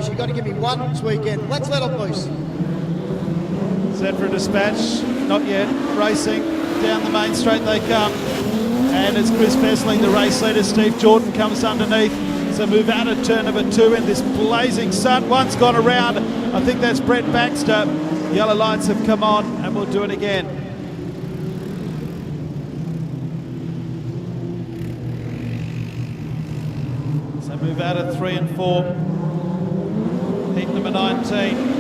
You've got to give me one this weekend. Let's let them loose. Set for a dispatch, not yet. Racing down the main straight they come. And it's Chris Besling, the race leader. Steve Jordan comes underneath. So move out of turn number 2 in this blazing sun. One's gone around. I think that's Brett Baxter. Yellow lights have come on and we'll do it again. So move out of 3 and 4. Heat number 19.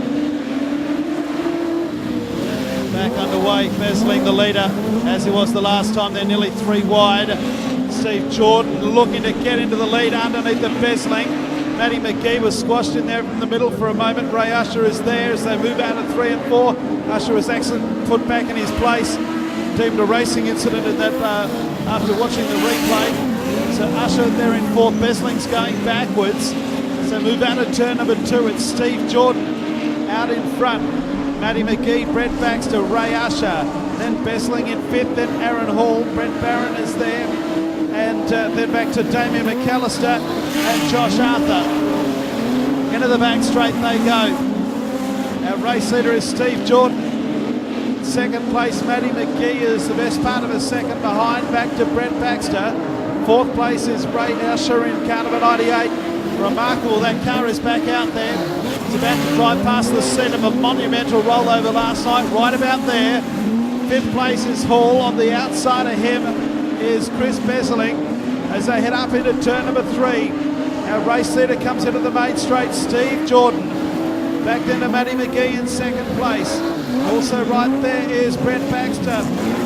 Back underway, Besling the leader, as he was the last time. They're nearly 3 wide. Steve Jordan looking to get into the lead underneath the Besling. Matty McGee was squashed in there from the middle for a moment. Ray Usher is there as they move out of 3 and 4. Usher was excellent, put back in his place. Deemed a racing incident in that after watching the replay. So Usher there in 4th. Besling's going backwards. So move out of turn number 2. It's Steve Jordan out in front. Matty McGee, Brett Baxter, Ray Usher, then Besling in 5th, then Aaron Hall, Brent Barron is there, and then back to Damien McAllister and Josh Arthur. Into the back straight they go. Our race leader is Steve Jordan. 2nd place, Matty McGee is the best part of a second behind, back to Brett Baxter. 4th place is Ray Usher in car number 98. Remarkable, that car is back out there. It's about to drive past the scene of a monumental rollover last night, right about there. 5th place is Hall. On the outside of him is Chris Besling as they head up into turn number 3. Our race leader comes into the main straight, Steve Jordan. Back then to Matty McGee in 2nd place. Also right there is Brett Baxter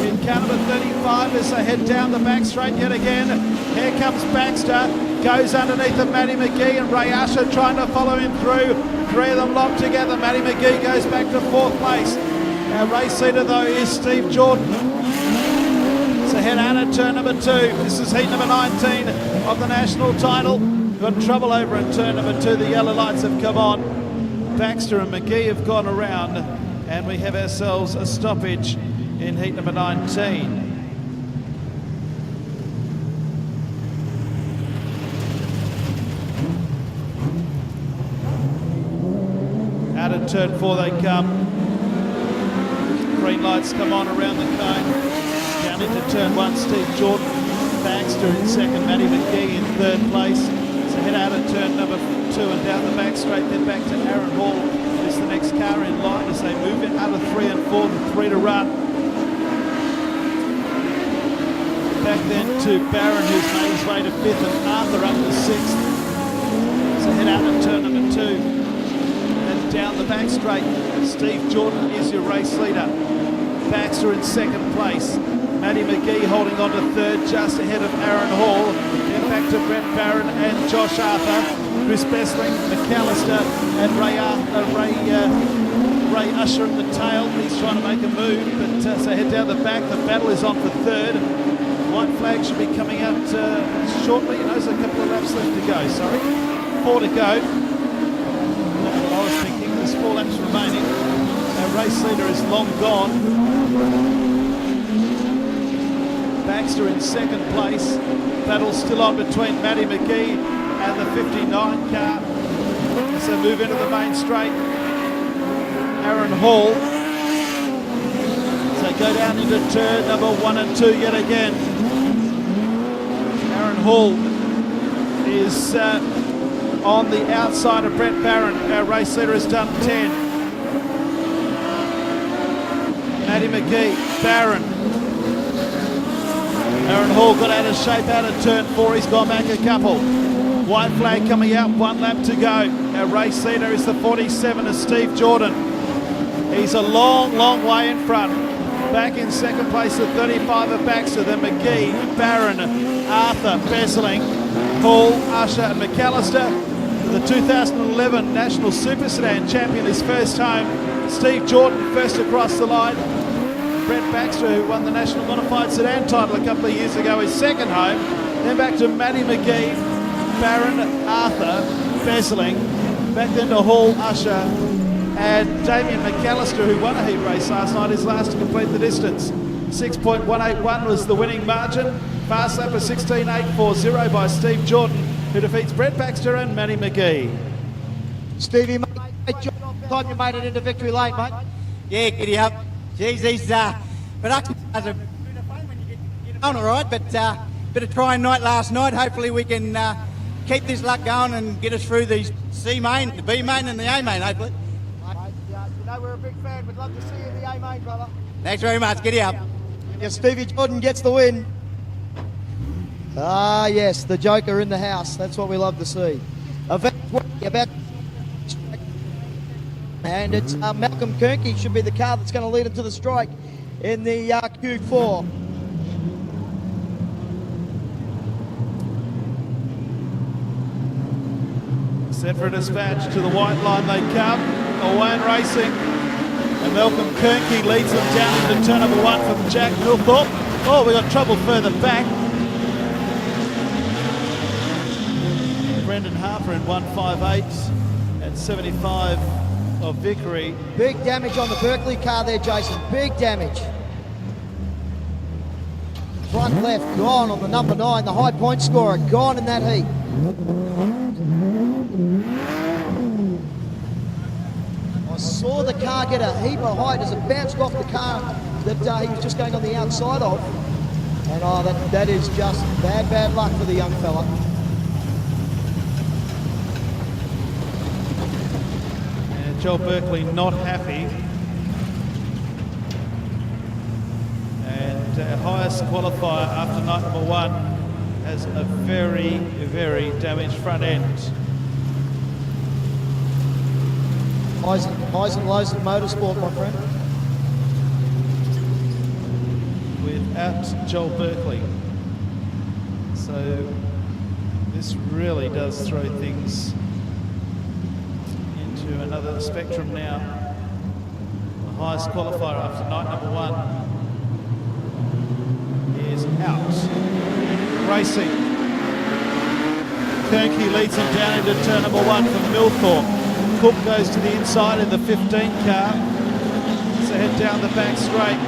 in car number 35 as they head down the back straight yet again. Here comes Baxter. Goes underneath of Matty McGee and Ray Usher trying to follow him through. 3 of them locked together. Matty McGee goes back to 4th place. Our race leader though is Steve Jordan. So head out at turn number 2. This is heat number 19 of the national title. Got trouble over in turn number 2. The yellow lights have come on. Baxter and McGee have gone around and we have ourselves a stoppage in heat number 19. Out of turn 4 they come. Green lights come on around the cone. Down into turn 1, Steve Jordan. Baxter in 2nd, Matty McGee in 3rd place. So head out of turn number 2 and down the back straight, then back to Aaron Hall. Is the next car in line as they move in out of 3 and 4, the 3 to run. Back then to Barron, who's made his way to 5th, and Arthur up to 6th. So head out of turn number 2. Down the back straight, Steve Jordan is your race leader. Baxter in 2nd place. Matty McGee holding on to 3rd, just ahead of Aaron Hall. Then back to Brent Barron and Josh Arthur. Chris Besling, McAllister, and Ray Usher at the tail. He's trying to make a move, but so head down the back. The battle is on for 3rd. White flag should be coming out shortly. There's a couple of laps left to go, sorry. 4 to go. I was thinking there's 4 laps remaining. Our race leader is long gone. Baxter in 2nd place. Battle still on between Matty McGee and the 59 car. So move into the main straight. Aaron Hall. So go down into turn number 1 and 2 yet again. Aaron Hall is on the outside of Brent Barron. Our race leader has done 10. Matty McGee, Barron. Aaron Hall got out of shape out of turn 4. He's gone back a couple. White flag coming out, 1 lap to go. Our race leader is the 47 of Steve Jordan. He's a long, long way in front. Back in 2nd place, the 35 of Baxter, then McGee, Barron, Arthur, Besling, Hall, Usher and McAllister. The 2011 National Super Sedan champion is first home. Steve Jordan first across the line. Brett Baxter, who won the National Modified Sedan title a couple of years ago, is 2nd home. Then back to Matty McGee, Barron, Arthur, Besling. Back then to Hall, Usher and Damien McAllister, who won a heat race last night, is last to complete the distance. 6.181 was the winning margin. Fast lap of 16.840 by Steve Jordan, who defeats Brett Baxter and Matty McGee. Stevie, mate, great job. Time you made it into victory lane, mate. Yeah, giddy up. Geez, these production cars are a bit of fun when you get on all right, but bit of trying night last night. Hopefully we can keep this luck going and get us through these C main, the B main and the A main, hopefully. Mate, you know we're a big fan. We'd love to see you in the A main, brother. Thanks very much. Giddy up. Yeah, Stevie Jordan gets the win. Ah, yes, the Joker in the house. That's what we love to see. About and it's Malcolm Kernke should be the car that's going to lead him to the strike in the Q4. Set for a dispatch to the white line they come. Owen racing. And Malcolm Kernke leads them down into turn number 1 from Jack Milthorpe. Oh, we got trouble further back. Brendan Harper in 158 at 75 of Vickery. Big damage on the Berkeley car there, Jason. Big damage. Front left gone on the number 9, the high point scorer, gone in that heat. I saw the car get a heap of height as it bounced off the car that he was just going on the outside of. And oh, that is just bad luck for the young fella. And Joel Berkeley not happy. And our highest qualifier after night number 1 has a very, very damaged front end. Highs and lows in motorsport, my friend. Without Joel Berkeley. So this really does throw things into another spectrum now. The highest qualifier after night number 1 is out. Racing. Kernke leads him down into turn number 1 from Milthorpe. Cook goes to the inside in the 15 car. So head down the back straight.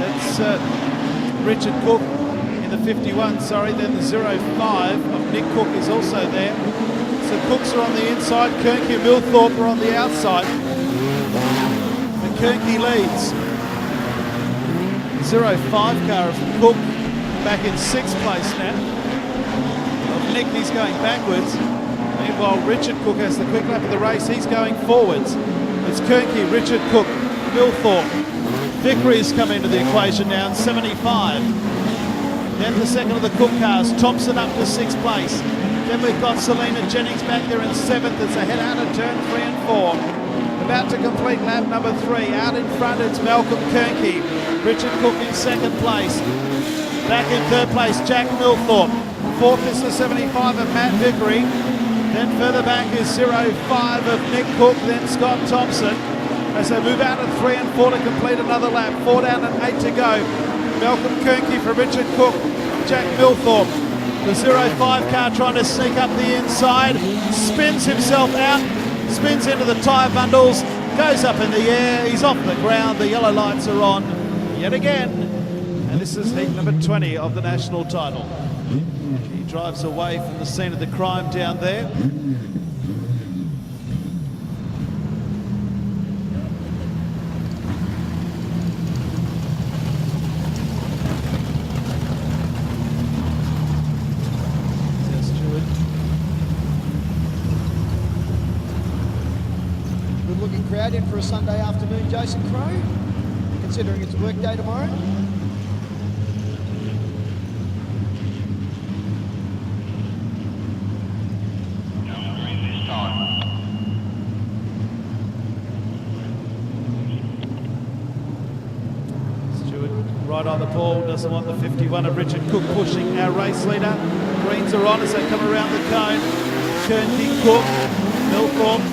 That's Richard Cook in the 51, sorry. Then the 05 of Nick Cook is also there. So Cooks are on the inside. Kernke and Milthorpe are on the outside. And Kernke leads. 05 car of Cook back in 6th place now. Of Nick, he's going backwards. Meanwhile, Richard Cook has the quick lap of the race. He's going forwards. It's Kernke, Richard Cook, Milthorpe. Vickery's come into the equation now in 75. Then the second of the Cook cars, Thompson up to 6th place. Then we've got Selena Jennings back there in 7th. It's a head out of turn 3 and 4. About to complete lap number 3. Out in front, it's Malcolm Kernke. Richard Cook in 2nd place. Back in 3rd place, Jack Milthorpe. 4th is the 75 of Matt Vickery. Then further back is 05 of Nick Cook, then Scott Thompson. As they move out of 3 and 4 to complete another lap. 4 down and 8 to go. Malcolm Kernke for Richard Cook, Jack Milthorpe. The 05 car trying to sneak up the inside. Spins himself out, spins into the tyre bundles, goes up in the air, he's off the ground, the yellow lights are on yet again. And this is heat number 20 of the national title. He drives away from the scene of the crime down there. Good looking crowd in for a Sunday afternoon, Jason Crow, considering it's a work day tomorrow. Right on the ball, doesn't want the 51 of Richard Cook pushing our race leader. Greens are on as they come around the cone. Kernke, Cook, Milthorpe.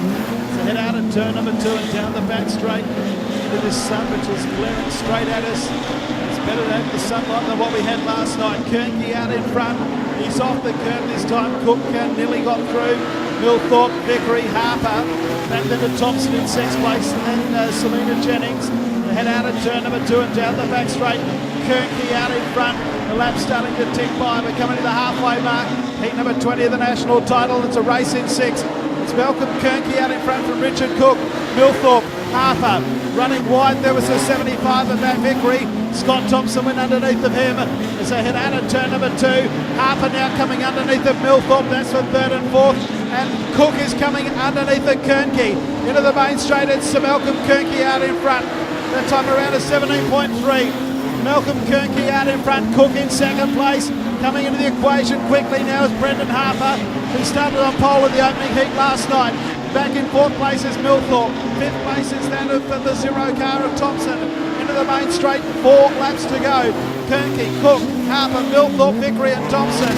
So head out and turn number 2 and down the back straight into this sun, which is glaring straight at us. It's better to have the sunlight than what we had last night. Kernke out in front. He's off the curb this time. Cook nearly got through. Milthorpe, Vickery, Harper. Back then to Thompson in 6th place, and then Selena Jennings. Head out of turn number 2 and down the back straight. Kernke out in front. The lap's starting to tick by. We're coming to the halfway mark. Heat number 20 of the national title. It's a race in 6. It's Malcolm Kernke out in front from Richard Cook. Millthorpe, Harper running wide. There was a 75 of that Vickery. Scott Thompson went underneath of him as they head out of turn number 2. Harper now coming underneath of Millthorpe. That's for 3rd and 4th. And Cook is coming underneath of Kernke. Into the main straight, it's Sir Malcolm Kernke out in front. That time around a 17.3. Malcolm Kernke out in front, Cook in 2nd place. Coming into the equation quickly now is Brendan Harper, who started on pole in the opening heat last night. Back in 4th place is Millthorpe. 5th place is that of the 0 car of Thompson. Into the main straight, 4 laps to go. Kernke, Cook, Harper, Millthorpe, Vickery and Thompson.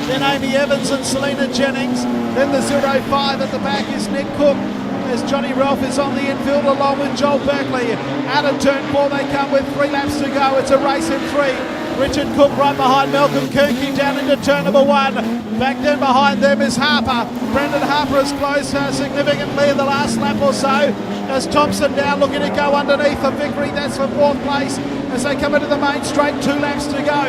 Then Amy Evans and Selena Jennings. Then the 0-5 at the back is Nick Cook, as Johnny Ralph is on the infield along with Joel Berkeley. Out of turn 4 they come with 3 laps to go. It's a race in 3. Richard Cook right behind Malcolm Kernke down into turn number 1. Back then behind them is Harper. Brendan Harper has closed significantly in the last lap or so. As Thompson now looking to go underneath a Vickery. That's for 4th place as they come into the main straight. 2 laps to go.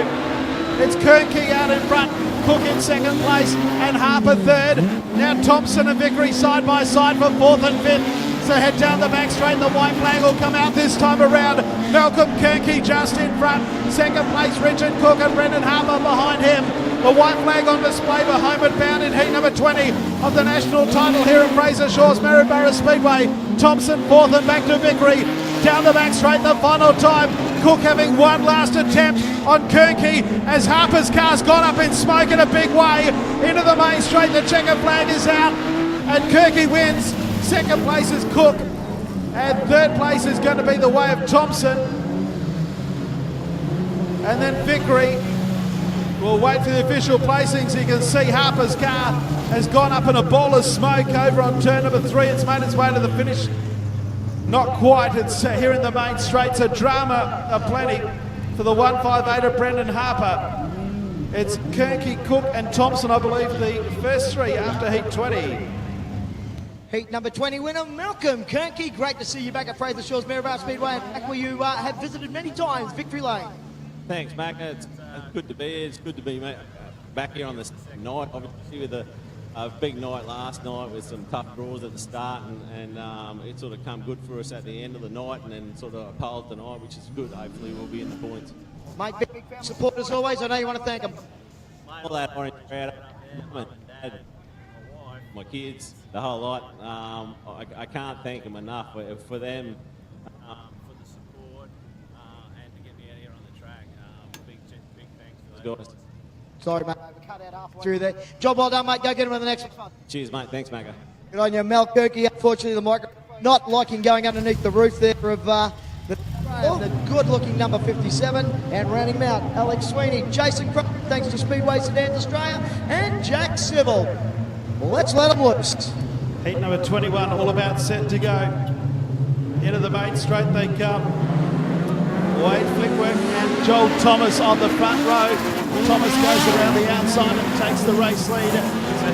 It's Kernke out in front. Cook in 2nd place and Harper 3rd. Now Thompson and Vickery side by side for 4th and 5th. So head down the back straight and the white flag will come out this time around. Malcolm Kernke just in front. 2nd place Richard Cook and Brendan Harper behind him. The white flag on display for Homeward Bound in heat number 20 of the national title here at Fraser Shaw's Maryborough Speedway. Thompson 4th and back to Vickery. Down the back straight the final time. Cook having one last attempt on Kernke as Harper's car's gone up in smoke in a big way. Into the main straight, the checker flag is out and Kernke wins. 2nd place is Cook and 3rd place is going to be the way of Thompson. And then Vickery. We'll wait for the official placings. You can see Harper's car has gone up in a ball of smoke over on turn number 3. It's made its way to the finish. Not quite. It's here in the main straight. So drama aplenty for the 158 of Brendan Harper. It's Kernke, Cook and Thompson, I believe, the first 3 after heat 20. Heat number 20 winner, Malcolm Kernke. Great to see you back at Fraser Shaw's Maryborough Speedway, and back where you have visited many times, Victory Lane. Thanks, Mac. It's good to be here. It's good to be back here on this night, obviously with a big night last night with some tough draws at the start, and it sort of come good for us at the end of the night, and then sort of a pole tonight, which is good. Hopefully we'll be in the points. Mate, big fan support as always. I know you want to thank them. All that orange crowd, Mum and Dad, my wife, my kids, the whole lot. I can't thank them enough for them, for the support, and to get me out here on the track. Big thanks for those guys. Sorry, mate. We cut out halfway through there. Job well done, mate. Go get him in the next one. Cheers, mate. Thanks, Macca. Good on you, Mel Kernke. Unfortunately, the microphone not liking going underneath the roof there of the good-looking number 57. And rounding him out, Alex Sweeney, Jason Crow, thanks to Speedway Sedans Australia, and Jack Civil. Let's let them loose. Heat number 21, all about set to go. Into the main straight they come. Wade Flickwork and Joel Thomas on the front row. Thomas goes around the outside and takes the race lead. So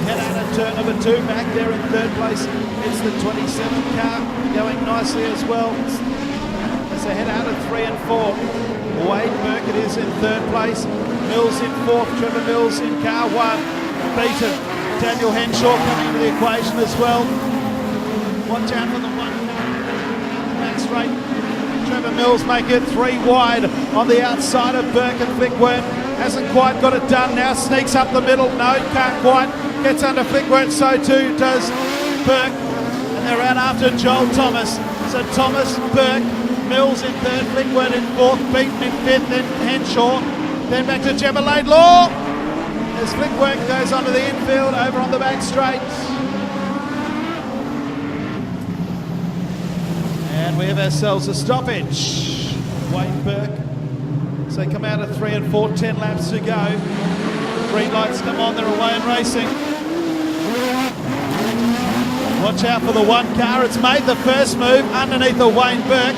head out of turn number 2, back there in 3rd place. It's the 27 car going nicely as well. As they head out of 3 and 4. Wade Burkett is in 3rd place. Mills in 4th. Trevor Mills in car 1. Beaten. Daniel Henshaw coming into the equation as well. Watch out for the 1 car. Back straight. Trevor Mills make it 3 wide on the outside of Burke and Flickworth. Hasn't quite got it done now. Sneaks up the middle. No, can't quite. Gets under Flickworth. So too does Burke. And they're out after Joel Thomas. So Thomas, Burke, Mills in 3rd, Flickworth in 4th, Beaton in 5th, then Henshaw. Then back to Gemma Laidlaw. As Flickworth goes onto the infield, over on the back straight. And we have ourselves a stoppage. Wade Burke. So they come out of 3 and 4, 10 laps to go. Green lights come on, they're away and racing. Watch out for the 1 car. It's made the first move underneath the Wayne Burke.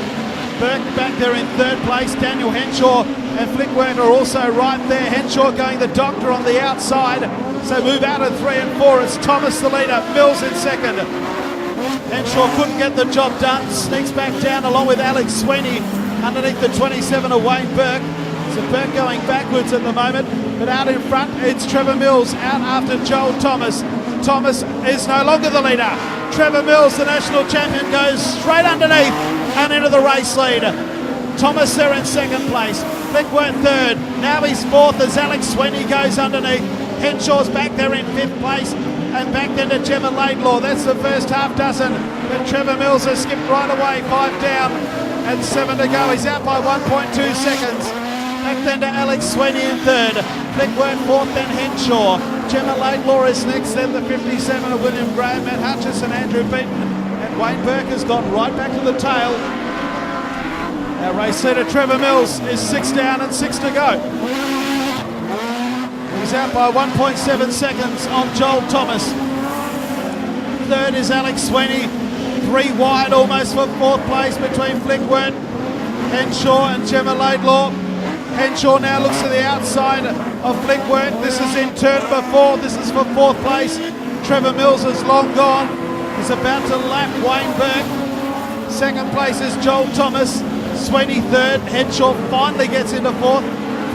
Burke back there in 3rd place. Daniel Henshaw and Flickworth are also right there. Henshaw going the doctor on the outside. So move out of 3 and 4. It's Thomas the leader. Mills in 2nd. Henshaw couldn't get the job done. Sneaks back down along with Alex Sweeney underneath the 27 of Wayne Burke. So Burke going backwards at the moment. But out in front, it's Trevor Mills out after Joel Thomas. Thomas is no longer the leader. Trevor Mills, the national champion, goes straight underneath and into the race lead. Thomas there in second place. Flickworth third. Now he's fourth as Alex Sweeney goes underneath. Henshaw's back there in fifth place. And back then to Gemma Laidlaw. That's the first half dozen. But Trevor Mills has skipped right away. 5 down and 7 to go. He's out by 1.2 seconds. Back then to Alex Sweeney in third. Flickworth fourth, then Henshaw. Gemma Laidlaw is next, then the 57 of William Graham, Matt Hutchison, Andrew Beaton, and Wayne Burke has gone right back to the tail. Our race leader Trevor Mills is 6 down and 6 to go. He's out by 1.7 seconds on Joel Thomas. Third is Alex Sweeney, 3 wide almost for fourth place between Flickworth, Henshaw and Gemma Laidlaw. Henshaw now looks to the outside of Flickworth. This is in turn number 4. This is for fourth place. Trevor Mills is long gone. He's about to lap Wayne Burke. Second place is Joel Thomas. Sweeney third. Henshaw finally gets into fourth.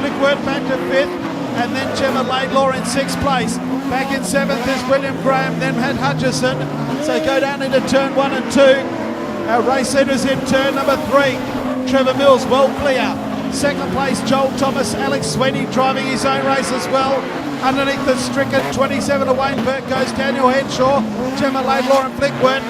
Flickworth back to fifth. And then Gemma Laidlaw in sixth place. Back in seventh is William Graham, then Matt Hutchison. So go down into turn 1 and 2. Our race leaders in turn number 3. Trevor Mills well clear. Second place, Joel Thomas. Alex Sweeney driving his own race as well. Underneath the stricken 27 of Wayne Burke goes Daniel Henshaw, Gemma Laidlaw and Flickworth.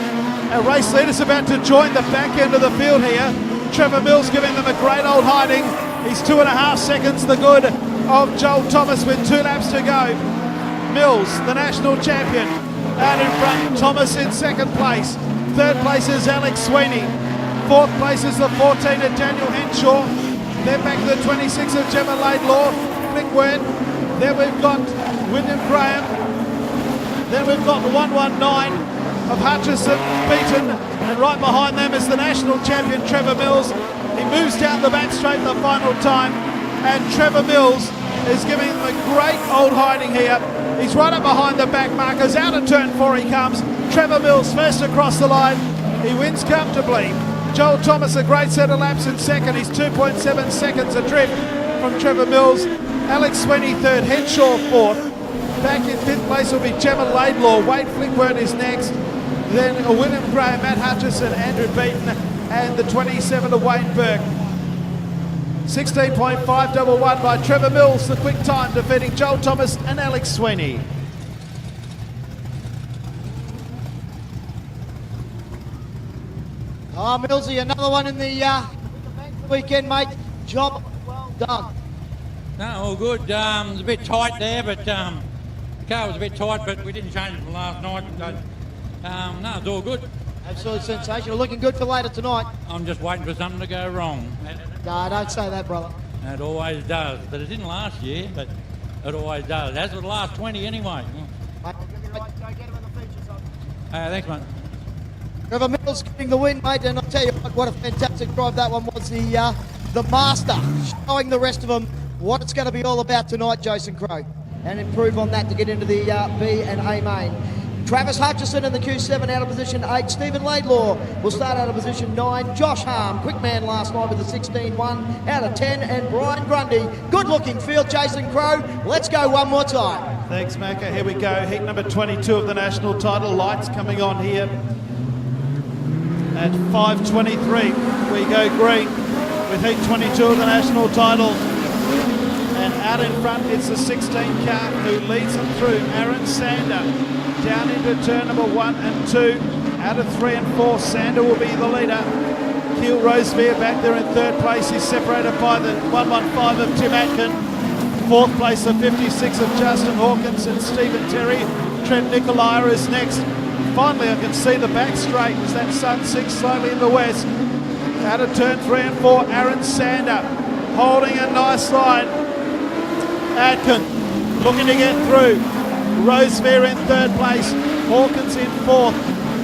Our race leader's about to join the back end of the field here. Trevor Mills giving them a great old hiding. He's 2.5 seconds the good of Joel Thomas with 2 laps to go. Mills, the national champion, out in front. Thomas in second place. Third place is Alex Sweeney. Fourth place is the 14 of Daniel Henshaw. Then back to the 26 of Gemma Laidlaw, Flickworth. Then we've got William Graham. Then we've got the 119 of Hutchison, Beaton, and right behind them is the national champion Trevor Mills. He moves down the back straight the final time, and Trevor Mills is giving them a great old hiding here. He's right up behind the back markers. Out of turn 4 he comes. Trevor Mills first across the line. He wins comfortably. Joel Thomas a great set of laps in second. He's 2.7 seconds adrift from Trevor Mills. Alex Sweeney third, Henshaw fourth. Back in fifth place will be Gemma Laidlaw. Wade Flickworth is next. Then William Graham, Matt Hutchison, Andrew Beaton, and the 27 of Wayne Burke. 16.511 by Trevor Mills, the quick time, defeating Joel Thomas and Alex Sweeney. Oh, Millsy, another one in the weekend, mate. Job well done. No, all good. It was a bit tight there, but the car was a bit tight, but we didn't change it from last night. No, it's all good. Absolutely sensational. Looking good for later tonight. I'm just waiting for something to go wrong. No, don't say that, brother. It always does, but it didn't last year, but it always does. As for the last 20 anyway. Mate, Thanks, mate. Trevor Mills getting the win, mate, and I'll tell you what a fantastic drive that one was. The master showing the rest of them what it's going to be all about tonight, Jason Crow, and improve on that to get into the B and A main. Travis Hutchison in the Q7 out of position 8. Stephen Laidlaw will start out of position 9. Josh Harm, quick man last night with a 16.1 out of 10. And Brian Grundy, good looking field. Jason Crow, let's go one more time. Thanks, Macca. Here we go. Heat number 22 of the national title. Lights coming on here at 5:23. We go green with heat 22 of the national title. And out in front, it's the 16 car who leads them through. Aaron Sander down into turn number 1 and 2. Out of 3 and 4, Sander will be the leader. Keel Rosevear back there in third place. He's separated by the 115 of Tim Atkin. Fourth place, the 56 of Justin Hawkins and Stephen Terry. Trent Nicolai is next. Finally, I can see the back straight as that sun sinks slowly in the west. Out of turn 3 and 4, Aaron Sander holding a nice line. Atkin looking to get through. Rosevear in third place. Hawkins in fourth.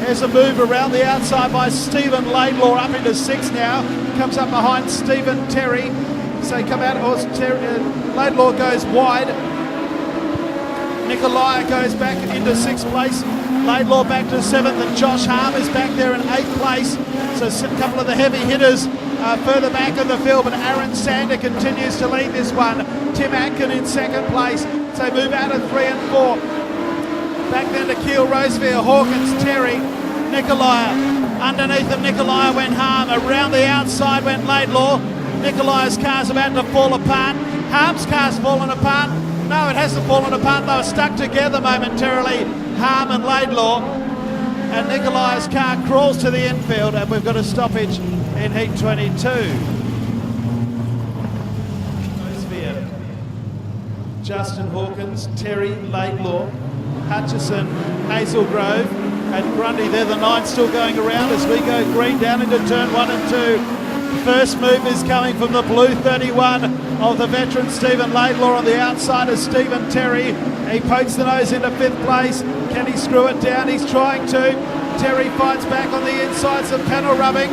There's a move around the outside by Stephen Laidlaw up into 6 now. Comes up behind Stephen Terry. So come out, Laidlaw goes wide. Nicolai goes back into 6th place. Laidlaw back to 7th, and Josh Harm is back there in 8th place. So a couple of the heavy hitters further back in the field, but Aaron Sander continues to lead this one. Tim Atkin in 2nd place. So move out of 3 and 4. Back then to Keel Rosevere, Hawkins, Terry, Nikolai. Underneath them, Nikolai went Harm. Around the outside went Laidlaw. Nikolai's car's about to fall apart. Harm's car's fallen apart. No, it hasn't fallen apart. They were stuck together momentarily, Harm and Laidlaw. And Nikolai's car crawls to the infield, and we've got a stoppage in heat 22. Rosevere, Justin Hawkins, Terry, Laidlaw, Hutchison, Hazelgrove, and Grundy. They're the 9 still going around as we go green down into turn 1 and 2. First move is coming from the blue 31 of the veteran Stephen Laidlaw. On the outside is Stephen Terry. He pokes the nose into 5th place. Can he screw it down? He's trying to. Terry fights back on the inside, some panel rubbing.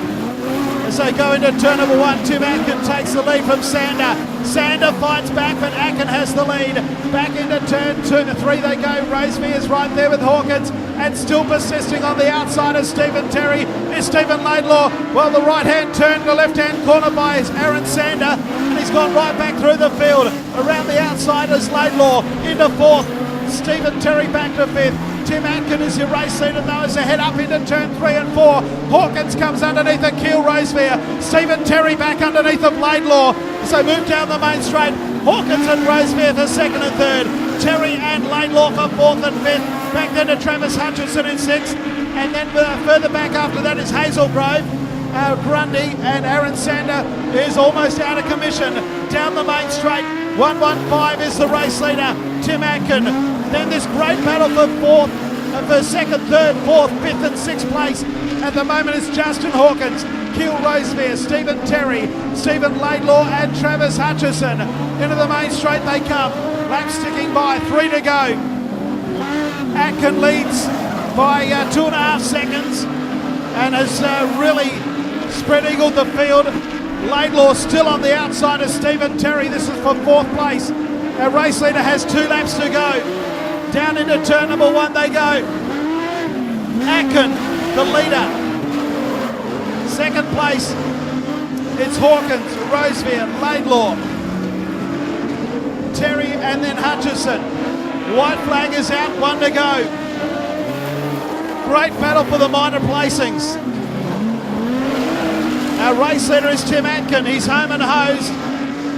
As they go into turn number 1, Tim Atkin takes the lead from Sander. Sander fights back, but Atkin has the lead. Back into turn 2 to 3 they go. Rosevere is right there with Hawkins, and still persisting on the outside is Stephen Terry. Is Stephen Laidlaw. Well, the right-hand turn, the left-hand corner by Aaron Sander, and he's gone right back through the field. Around the outside is Laidlaw into 4th. Stephen Terry back to 5th. Tim Atkin is your race leader, though, as they head up into turn 3 and 4. Hawkins comes underneath the Keel Rosevere. Stephen Terry back underneath of Laidlaw. So move down the main straight. Hawkins and Rosevere for 2nd and 3rd. Terry and Laidlaw for 4th and 5th. Back then to Travis Hutchinson in 6th. And then further back after that is Hazelgrove. Grundy and Aaron Sander is almost out of commission. Down the main straight, 115 is the race leader, Tim Atkin. Then this great battle for 2nd, 3rd, 4th, 5th and 6th place. At the moment it's Justin Hawkins, Keel Rosevere, Stephen Terry, Stephen Laidlaw and Travis Hutchison. Into the main straight they come. Laps ticking by, 3 to go. Atkin leads by 2.5 seconds and has really spread eagled the field. Laidlaw still on the outside of Stephen Terry. This is for 4th place. Our race leader has 2 laps to go. Down into turn number 1 they go. Atkin, the leader. 2nd place, it's Hawkins, Rosevere, Laidlaw, Terry and then Hutchison. White flag is out, 1 to go. Great battle for the minor placings. Our race leader is Tim Atkin. He's home and hosed.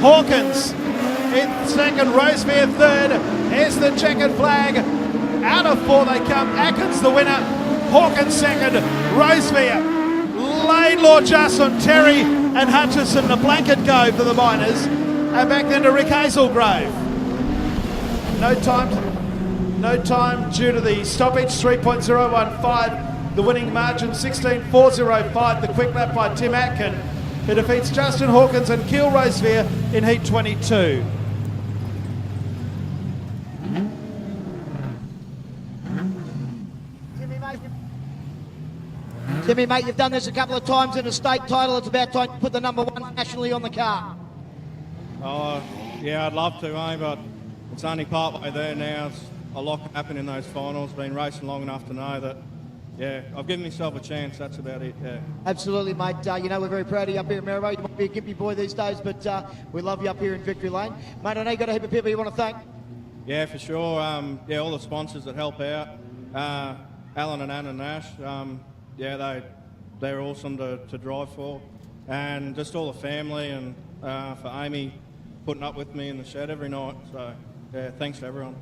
Hawkins in 2nd, Rosevere 3rd. Here's the checkered flag. Out of 4 they come. Atkin's the winner. Hawkins 2nd. Rosevere, Laidlaw, Justin, Terry and Hutchison. The blanket go for the minors. And back then to Rick Hazelgrove. No time due to the stoppage, 3.015. The winning margin, 16.405. The quick lap by Tim Atkin, who defeats Justin Hawkins and Keel Rosevere in heat 22. Timmy, mate, you've done this a couple of times in a state title. It's about time to put the number 1 nationally on the car. Oh, yeah, I'd love to, but it's only part way there now. It's a lot can happen in those finals. Been racing long enough to know that, yeah, I've given myself a chance. That's about it, yeah. Absolutely, mate. You know, we're very proud of you up here in Maryborough. You might be a gimpy boy these days, but we love you up here in Victory Lane. Mate, I know you've got a heap of people you want to thank. Yeah, for sure. Yeah, all the sponsors that help out. Alan and Anna Nash, yeah, they're awesome to drive for. And just all the family and for Amy putting up with me in the shed every night. So, yeah, thanks to everyone.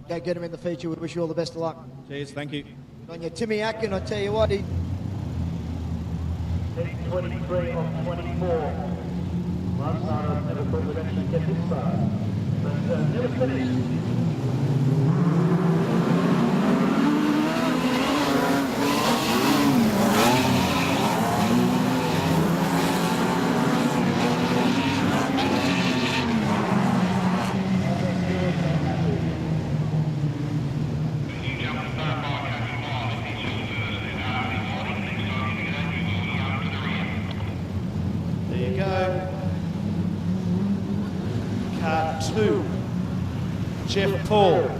Go get him in the feature. We wish you all the best of luck. Cheers, thank you. On your Timmy Atkin, I tell you what, he... 23 of 24. Last time I've never thought we'd actually get this far. But never finished. Car 2, Jeff Paul.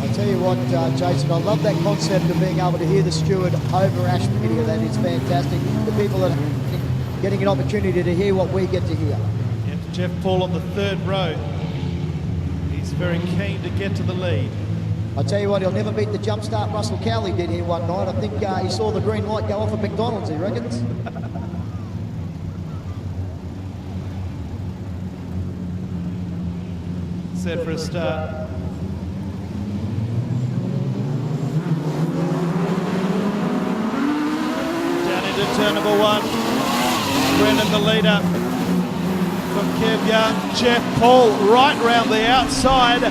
I tell you what, Jason, I love that concept of being able to hear the steward over Ash Media. That is fantastic. The people that are getting an opportunity to hear what we get to hear. Yep, Jeff Paul on the third row. He's very keen to get to the lead. I tell you what, he'll never beat the jump start Russell Cowley did here one night. I think he saw the green light go off at McDonald's, he reckons. Set for a start. Down into turn number 1. Brennan the leader from Kev Young. Jeff Paul right round the outside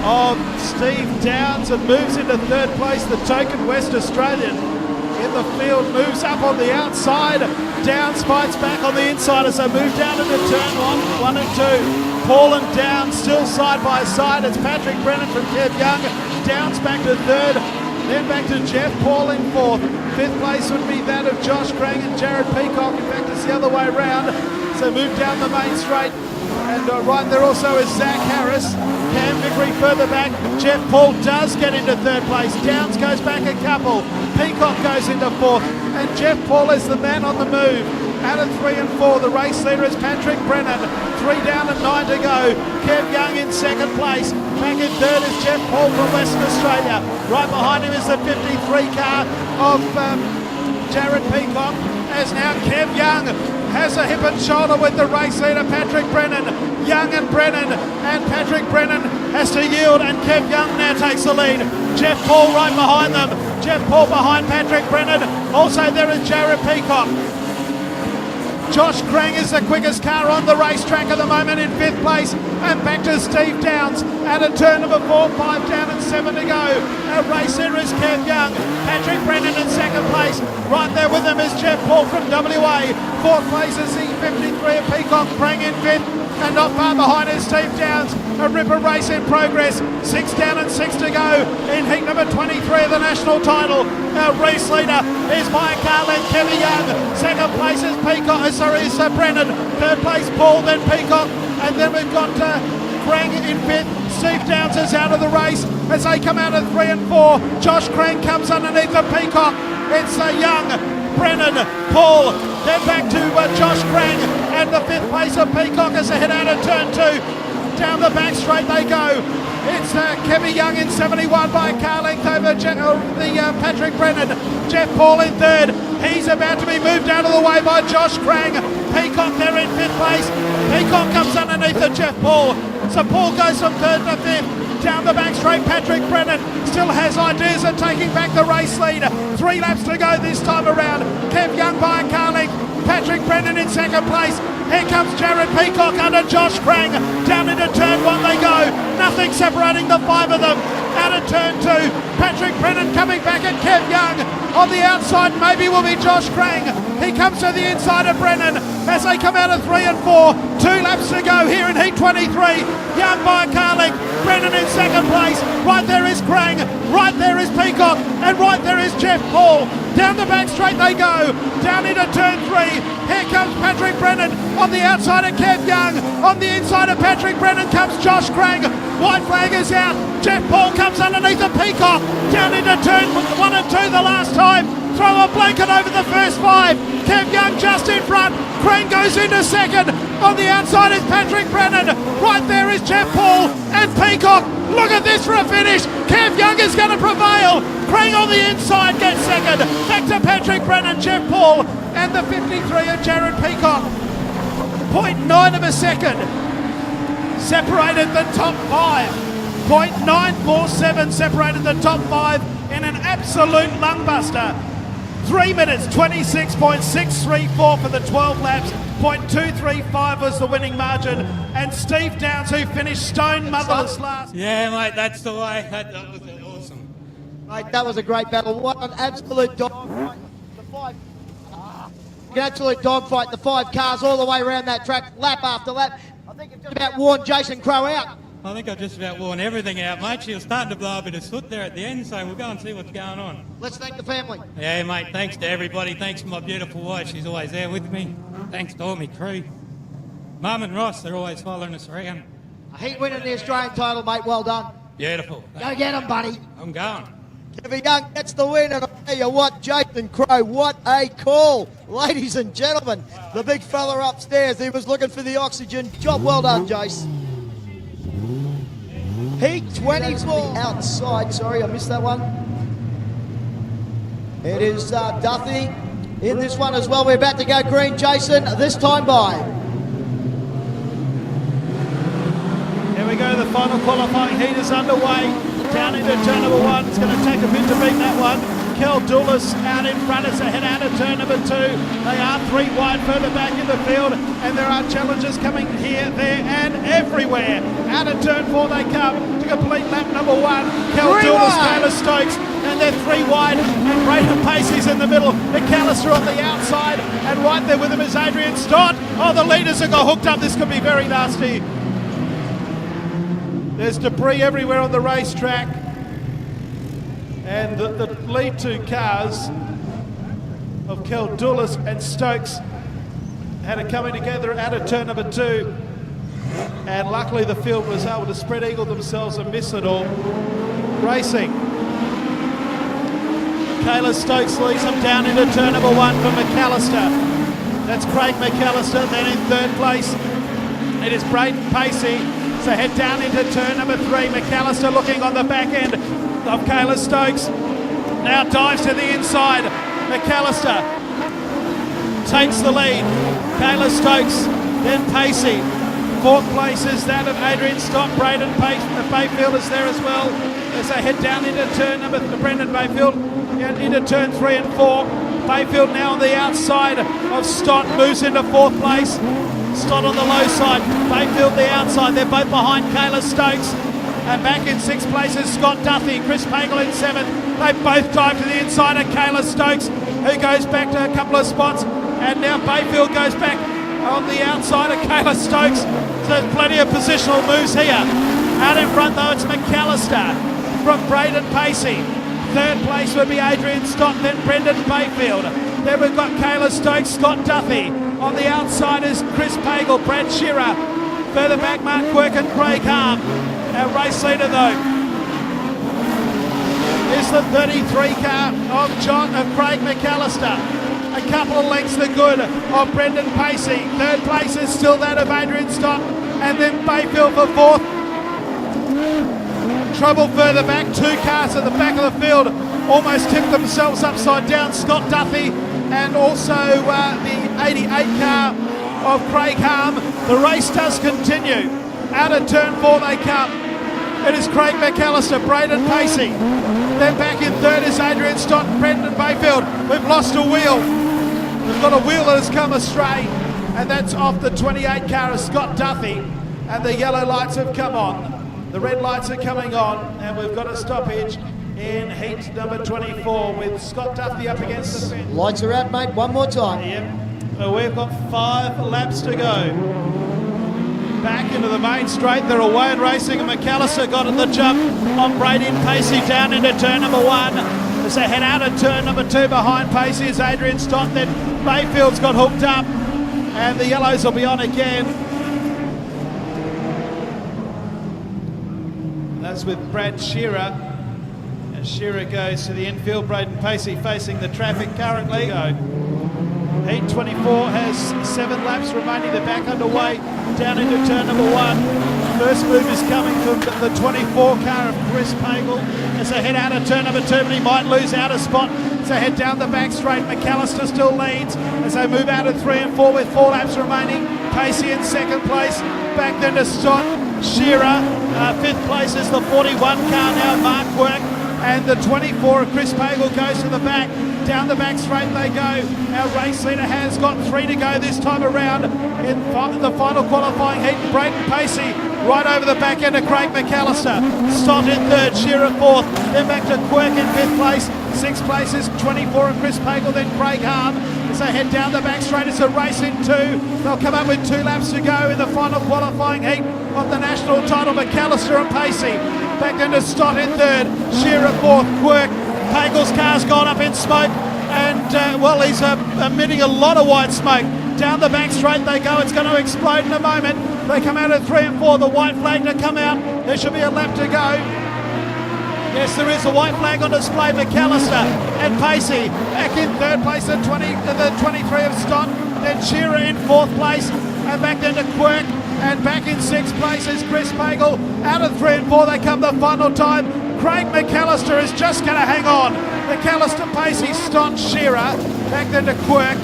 of Steve Downs and moves into third place. The token West Australian in the field moves up on the outside. Downs fights back on the inside as they move down into turn 1 and 2. Paul and Downs still side by side. It's Patrick Brennan from Kev Young. Downs back to third, then back to Jeff Paul in fourth. Fifth place would be that of Josh Crang and Jared Peacock. In fact, it's the other way round. So move down the main straight. And right there also is Zach Harris. Cam Vickery further back. Jeff Paul does get into third place. Downs goes back a couple. Peacock goes into fourth. And Jeff Paul is the man on the move. Out of 3 and 4, the race leader is Patrick Brennan. 3 down and 9 to go. Kev Young in second place. Back in third is Jeff Paul from Western Australia. Right behind him is the 53 car of Jared Peacock. As now Kev Young has a hip and shoulder with the race leader Patrick Brennan. Young and Brennan, and Patrick Brennan has to yield, and Kev Young now takes the lead. Jeff Paul right behind them. Jeff Paul behind Patrick Brennan. Also there is Jared Peacock. Josh Crang is the quickest car on the racetrack at the moment in 5th place, and back to Steve Downs at a turn number 4, 5 down and 7 to go. Our race leader is Kev Young. Patrick Brennan in 2nd place. Right there with him is Jeff Paul from WA. 4th place is the 53 of Peacock. Crang in 5th. And not far behind is Steve Downs. A ripper race in progress. 6 down and 6 to go in heat number 23 of the national title. Our race leader is by a car length Kevin Young. 2nd place is Brennan. 3rd place Paul, then Peacock. And then we've got Crang in 5th. Steve Downs is out of the race as they come out of 3 and 4. Josh Crang comes underneath the Peacock. It's Young, Brennan, Paul, then back to Josh Crang, and the 5th place of Peacock as they head out of turn 2. Down the back straight they go. It's Kevin Young in 71 by a car length over Patrick Brennan. Jeff Paul in 3rd. He's about to be moved out of the way by Josh Crang. Peacock there in 5th place. Peacock comes underneath the Jeff Paul. So Paul goes from 3rd to 5th. Down the back straight, Patrick Brennan still has ideas of taking back the race lead. 3 laps to go this time around. Kev Young by a car length. Patrick Brennan in 2nd place. Here comes Jared Peacock under Josh Crang. Down into turn 1 they go. Nothing separating the 5 of them. Out of turn 2, Patrick Brennan coming back at Kev Young. On the outside maybe will be Josh Crang. He comes to the inside of Brennan as they come out of 3 and 4. 2 laps to go here in heat 23. Young by a car length. Brennan in 2nd place. Right there is Crang. Right there is Peacock. And right there is Jeff Paul. Down the back straight they go. Down into turn 3. Here comes Patrick Brennan on the outside of Kev Young. On the inside of Patrick Brennan comes Josh Crang. White flag is out. Jeff Paul comes underneath the Peacock. Down into turn 1 and 2 the last time. Throw a blanket over the first 5. Kev Young just in front. Crane goes into 2nd. On the outside is Patrick Brennan. Right there is Jeff Paul and Peacock. Look at this for a finish. Kev Young is going to prevail. Crane on the inside gets 2nd. Back to Patrick Brennan, Jeff Paul, and the 53 of Jared Peacock. 0.9 of a second separated the top 5. 0.947 separated the top 5 in an absolute lungbuster. 3 minutes 26.634 for the 12 laps. 0.235 was the winning margin, and Steve Downs, who finished stone motherless last. Yeah, mate, that's the way. That was awesome. Mate, that was a great battle. What an absolute dogfight. An absolute dogfight. The 5 cars all the way around that track, lap after lap. I think it's just about worn Jason Crow out. I think I've just about worn everything out, mate. She was starting to blow a bit of soot there at the end, so we'll go and see what's going on. Let's thank the family. Yeah, mate, thanks to everybody. Thanks to my beautiful wife. She's always there with me. Thanks to all my crew. Mum and Ross, they're always following us around. A heat winner in the Australian title, mate. Well done. Beautiful. Go get him, buddy. I'm going. Kevin Young gets the win, and I'll tell you what, Jason Crow, what a call. Ladies and gentlemen, the big fella upstairs, he was looking for the oxygen. Job well done, Jace. Heat 24. Outside, sorry, I missed that one. It is Duffy in this one as well. We're about to go green, Jason, this time by. Here we go, the final qualifying heat is underway. Down into turn number 1, it's going to take a bit to beat that one. Kel Dulles out in front as they head out of turn number 2. They are 3 wide further back in the field, and there are challenges coming here, there, and everywhere. Out of turn 4 they come to complete lap number 1. Kel Dulles, Taylor Stokes, and they're 3 wide, and Braden Pacey's in the middle. McAllister on the outside, and right there with him is Adrian Stott. Oh, the leaders have got hooked up. This could be very nasty. There's debris everywhere on the racetrack. And the lead 2 cars of Kel Dulles and Stokes had it coming together out of turn number 2. And luckily the field was able to spread eagle themselves and miss it all. Racing. Kayla Stokes leads them down into turn number 1 for McAllister. That's Craig McAllister. Then in 3rd place, it is Braden Pacey. So head down into turn number 3. McAllister looking on the back end of Kayla Stokes. Now dives to the inside. McAllister takes the lead. Kayla Stokes, then Pacey. 4th place is that of Adrian Stott. Braden Bayfield is there as well. As they head down into turn number Brendan Bayfield into turn 3 and 4. Bayfield now on the outside of Stott, moves into 4th place. Stott on the low side, Bayfield the outside. They're both behind Kayla Stokes. And back in 6th place is Scott Duffy, Chris Pagel in 7th. They both dive to the inside of Kayla Stokes, who goes back to a couple of spots. And now Bayfield goes back on the outside of Kayla Stokes. So there's plenty of positional moves here. Out in front though, it's McAllister from Braden Pacey. 3rd place would be Adrian Stott, then Brendan Bayfield. Then we've got Kayla Stokes, Scott Duffy. On the outside is Chris Pagel, Brad Shearer. Further back, Mark Quirk and Craig Harm. Our race leader though is the 33 car of Craig McAllister. A couple of lengths the good of Brendan Pacey. 3rd place is still that of Adrian Stott, and then Bayfield for 4th. Trouble further back, 2 cars at the back of the field almost tipped themselves upside down. Scott Duffy and also the 88 car of Craig Harm. The race does continue. Out of turn 4 they come. It is Craig McAllister, Braden Pacey. Then back in 3rd is Adrian Stott and Brendan Bayfield. We've lost a wheel. We've got a wheel that has come astray, and that's off the 28 car of Scott Duffy. And the yellow lights have come on. The red lights are coming on, and we've got a stoppage in heat number 24 with Scott Duffy up against the fence. Lights are out, mate. One more time. Yep. So we've got 5 laps to go. Back into the main straight, they're away and racing, and McAllister got in the jump on Braden Pacey down into turn number 1. As they head out of turn number 2 behind Pacey is Adrian Stott, then Bayfield's got hooked up, and the yellows will be on again. That's with Brad Shearer. And Shearer goes to the infield. Braden Pacey facing the traffic currently. Heat 24 has 7 laps remaining. They're back underway down into turn number 1. First move is coming from the 24 car of Chris Pagel as they head out of turn number 2, but he might lose out a spot. So head down the back straight. McAllister still leads as they move out of 3 and 4 with 4 laps remaining. Pacey in 2nd place. Back then to Stott. Shearer. 5th place is the 41 car now, Mark Quirk. And the 24 of Chris Pagel goes to the back. Down the back straight they go. Our race leader has got 3 to go this time around in the final qualifying heat. Braden Pacey right over the back end of Craig McAllister. Stott in 3rd, Shearer 4th, then back to Quirk in 5th place. 6th place is 24 and Chris Pagel, then Craig Harm. As they head down the back straight, it's a race in 2. They'll come up with 2 laps to go in the final qualifying heat of the national title. McAllister and Pacey. Back then to Stott in 3rd, Shearer 4th, Quirk. Pagel's car's gone up in smoke, and well, he's emitting a lot of white smoke. Down the back straight they go. It's going to explode in a moment. They come out of 3 and 4. The white flag to come out. There should be a lap to go. Yes, there is a white flag on display. McAllister and Pacey back in third place at 23 of Stott. Then Shearer in fourth place, and back then to Quirk. And back in sixth place is Chris Pagel. Out of 3 and 4, they come the final time. Craig McAllister is just going to hang on. McAllister, Pacey, Stott, Shearer. Back then to Quirk.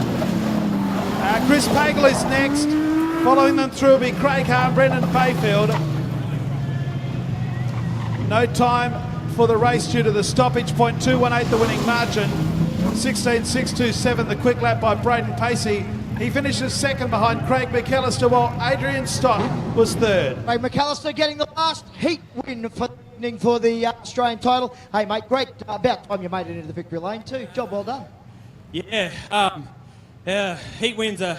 Chris Pagel is next. Following them through will be Craig Hart, Brendan Bayfield. No time for the race due to the stoppage. 0.218 the winning margin. 16.627 the quick lap by Braden Pacey. He finishes second behind Craig McAllister, while Adrian Stott was third. Craig McAllister getting the last heat win for the evening for the Australian title. Hey mate, great, about time you made it into the victory lane too. Job well done. Yeah, heat wins are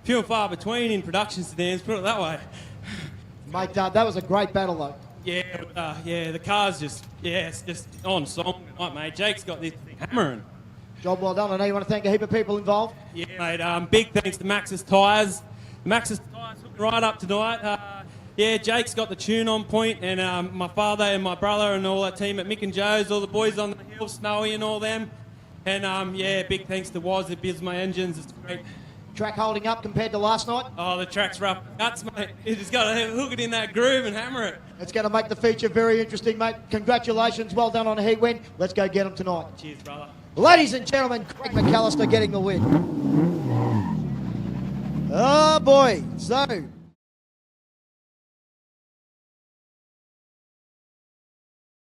few and far between in production sedans, put it that way. Mate, that was a great battle though. Yeah, the car's just, it's just on song tonight, mate. Jake's got this thing hammering. Job well done. I know you want to thank a heap of people involved. Yeah, mate, big thanks to Max's Tyres. Max's Tyres hooked right up tonight. Jake's got the tune on point, and my father and my brother and all that team at Mick and Joe's, all the boys on the hill, Snowy and all them. And big thanks to Woz that builds my engines. It's great. Track holding up compared to last night? Oh, the track's rough guts, mate. You just got to hook it in that groove and hammer it. It's going to make the feature very interesting, mate. Congratulations. Well done on a heat win. Let's go get them tonight. Cheers, brother. Ladies and gentlemen, Craig McAllister getting the win. Oh, boy. So,